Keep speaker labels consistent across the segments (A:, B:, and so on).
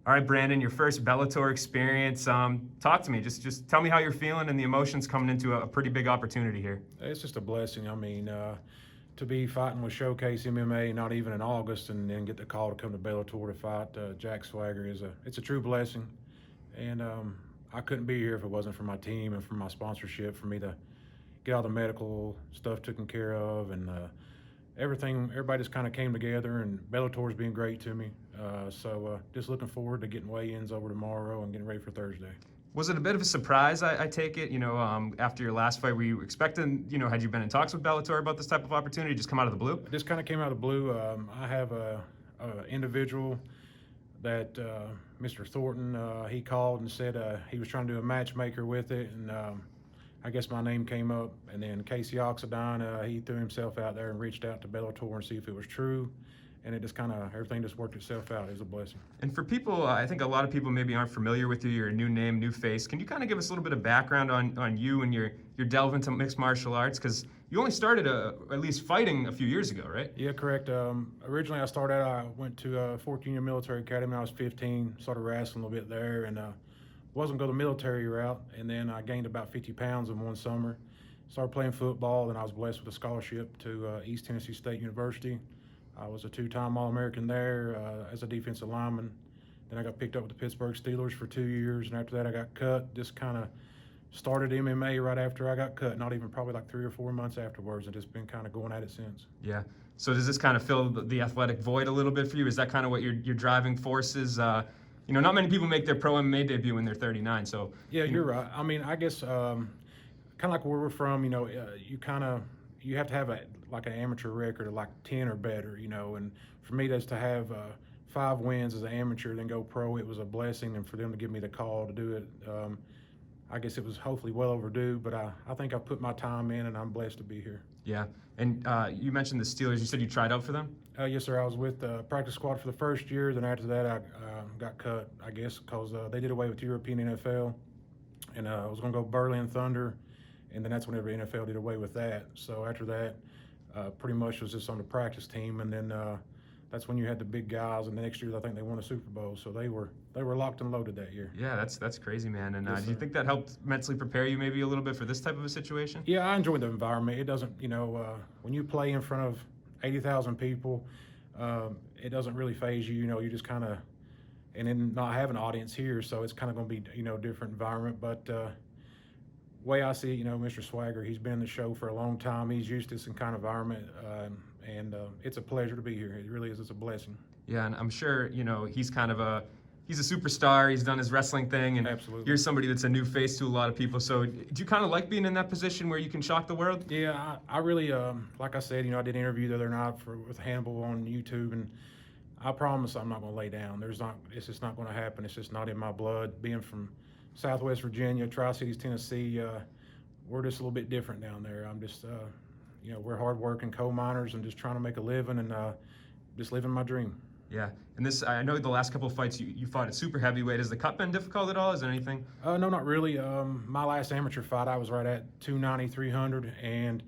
A: All right, Brandon, your first Bellator experience. Talk to me. Just tell me how you're feeling and the emotions coming into a pretty big opportunity here.
B: It's just a blessing. I mean, to be fighting with Showcase MMA, not even in August, and then get the call to come to Bellator to fight Jack Swagger it's a true blessing. And I couldn't be here if it wasn't for my team and for my sponsorship, for me to get all the medical stuff taken care of, and everybody just kind of came together, and Bellator's been great to me. So just looking forward to getting weigh-ins over tomorrow and getting ready for Thursday.
A: Was it a bit of a surprise, I take it, after your last fight? Were you expecting, had you been in talks with Bellator about this type of opportunity, just come out of the blue?
B: It just kind of came out of the blue. I have a individual that Mr. Thornton, he called and said he was trying to do a matchmaker with it, and I guess my name came up, and then Casey Oxidine, he threw himself out there and reached out to Bellator and see if it was true, and it just kind of, everything just worked itself out. It was a blessing.
A: And for people, I think a lot of people maybe aren't familiar with you. You're a new name, new face. Can you kind of give us a little bit of background on you and your delve into mixed martial arts? Because you only started at least fighting a few years ago, right?
B: Yeah, correct. Originally I went to Fort Union Military Academy when I was 15, started wrestling a little bit there, and wasn't going the military route, and then I gained about 50 pounds in one summer. Started playing football, and I was blessed with a scholarship to East Tennessee State University. I was a two-time All-American there as a defensive lineman. Then I got picked up with the Pittsburgh Steelers for 2 years, and after that I got cut. Just kind of started MMA right after I got cut, not even probably like 3 or 4 months afterwards, and just been kind of going at it since.
A: Yeah. So does this kind of fill the athletic void a little bit for you? Is that kind of what your driving force is? Not many people make their pro MMA debut when they're 39. So
B: yeah, you're right. I mean, I guess kind of like where we're from, you have to have an amateur record of like 10 or better, and for me just to have 5 wins as an amateur, then go pro, it was a blessing, and for them to give me the call to do it, I guess it was hopefully well overdue, but I think I've put my time in, and I'm blessed to be here.
A: Yeah, and you mentioned the Steelers. You said you tried out for them?
B: Yes, sir. I was with the practice squad for the first year. Then after that, I got cut, I guess, because they did away with European NFL. And I was going to go Berlin Thunder, and then that's whenever the NFL did away with that. So after that, pretty much was just on the practice team. And then that's when you had the big guys. And the next year, I think they won a Super Bowl. So they were locked and loaded that year.
A: Yeah, that's crazy, man. And
B: Yes,
A: do you think that helped mentally prepare you maybe a little bit for this type of a situation?
B: Yeah, I enjoyed the environment. It doesn't, when you play in front of 80,000 people, it doesn't really phase you. You just kind of, and then not have an audience here, so it's kind of going to be, different environment. But way I see it, Mr. Swagger, he's been in the show for a long time. He's used to this kind of environment, and it's a pleasure to be here. It really is. It's a blessing.
A: Yeah, and I'm sure, he's kind of he's a superstar. He's done his wrestling thing, and
B: Absolutely.
A: You're somebody that's a new face to a lot of people. So do you kind of like being in that position where you can shock the world?
B: Yeah, I really, like I said, I did an interview the other night with Hannibal on YouTube, and I promise I'm not going to lay down. It's just not going to happen. It's just not in my blood. Being from Southwest Virginia, Tri-Cities, Tennessee, we're just a little bit different down there. I'm just, we're hard-working coal miners and just trying to make a living and just living my dream.
A: Yeah, and I know the last couple of fights you fought at super heavyweight. Has the cut been difficult at all? Is there anything?
B: No, not really. My last amateur fight, I was right at 290, 300, and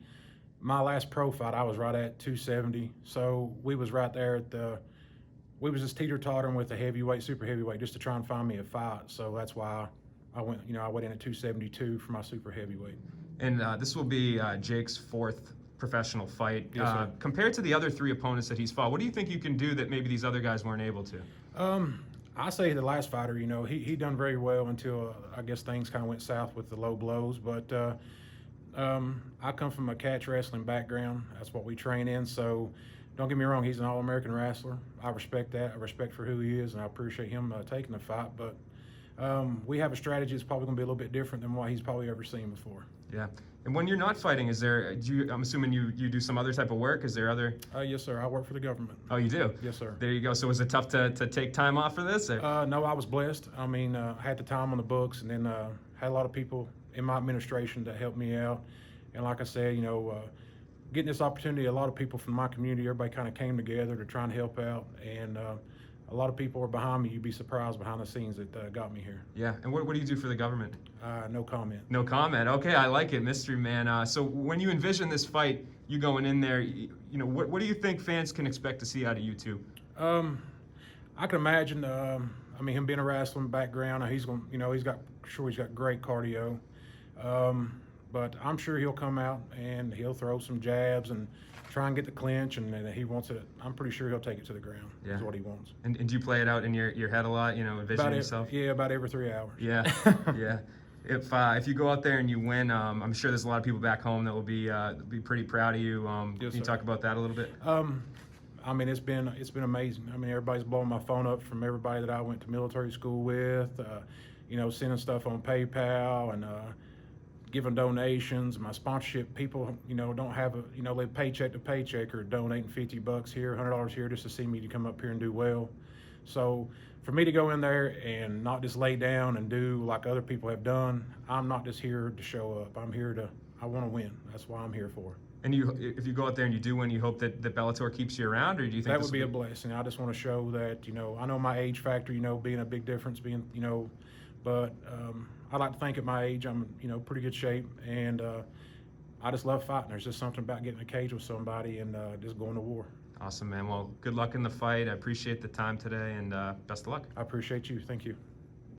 B: my last pro fight, I was right at 270. So we was right there we was just teeter-tottering with the heavyweight, super heavyweight, just to try and find me a fight. So that's why I went in at 272 for my super heavyweight.
A: And this will be Jake's 4th professional fight.
B: Yes,
A: compared to the other 3 opponents that he's fought, what do you think you can do that maybe these other guys weren't able to?
B: I say the last fighter, he done very well until I guess things kind of went south with the low blows. But I come from a catch wrestling background. That's what we train in. So don't get me wrong, he's an All-American wrestler. I respect that. I respect for who he is, and I appreciate him taking the fight. But we have a strategy that's probably going to be a little bit different than what he's probably ever seen before.
A: Yeah. And when you're not fighting, I'm assuming you do some other type of work? Is there other?
B: Yes, sir. I work for the government.
A: Oh, you do?
B: Yes, sir.
A: There you go. So was it tough to take time off for this?
B: No, I was blessed. I mean, I had the time on the books, and then had a lot of people in my administration that helped me out. And like I said, getting this opportunity, a lot of people from my community, everybody kind of came together to try and help out. And a lot of people are behind me. You'd be surprised behind the scenes that got me here.
A: Yeah. And what do you do for the government?
B: No comment.
A: No comment. Okay, I like it, mystery man. So when you envision this fight, you going in there, what do you think fans can expect to see out of you two?
B: I can imagine. I mean, him being a wrestling background, he's got great cardio. But I'm sure he'll come out and he'll throw some jabs and try and get the clinch, and he wants it. I'm pretty sure he'll take it to the ground.
A: Yeah.
B: Is what he wants.
A: And do you play it out in your head a lot? Envisioning yourself.
B: Yeah, about every 3 hours.
A: Yeah, yeah. If you go out there and you win, I'm sure there's a lot of people back home that will be pretty proud of you.
B: Yes,
A: Can you
B: sir.
A: talk about that a little bit?
B: I mean, it's been amazing. I mean, everybody's blowing my phone up from everybody that I went to military school with. Sending stuff on PayPal and giving donations. My sponsorship people, don't have they paycheck to paycheck or donating $50 here, $100 here just to see me to come up here and do well. So for me to go in there and not just lay down and do like other people have done, I'm not just here to show up. I want to win. That's why I'm here for.
A: And if you go out there and you do win, you hope that Bellator keeps you around, or do you think
B: that would be a blessing? I just want to show that, I know my age factor, being a big difference, but I like to think at my age I'm, pretty good shape, and I just love fighting. There's just something about getting in a cage with somebody and just going to war.
A: Awesome, man. Well, good luck in the fight. I appreciate the time today, and best of luck.
B: I appreciate you. Thank you.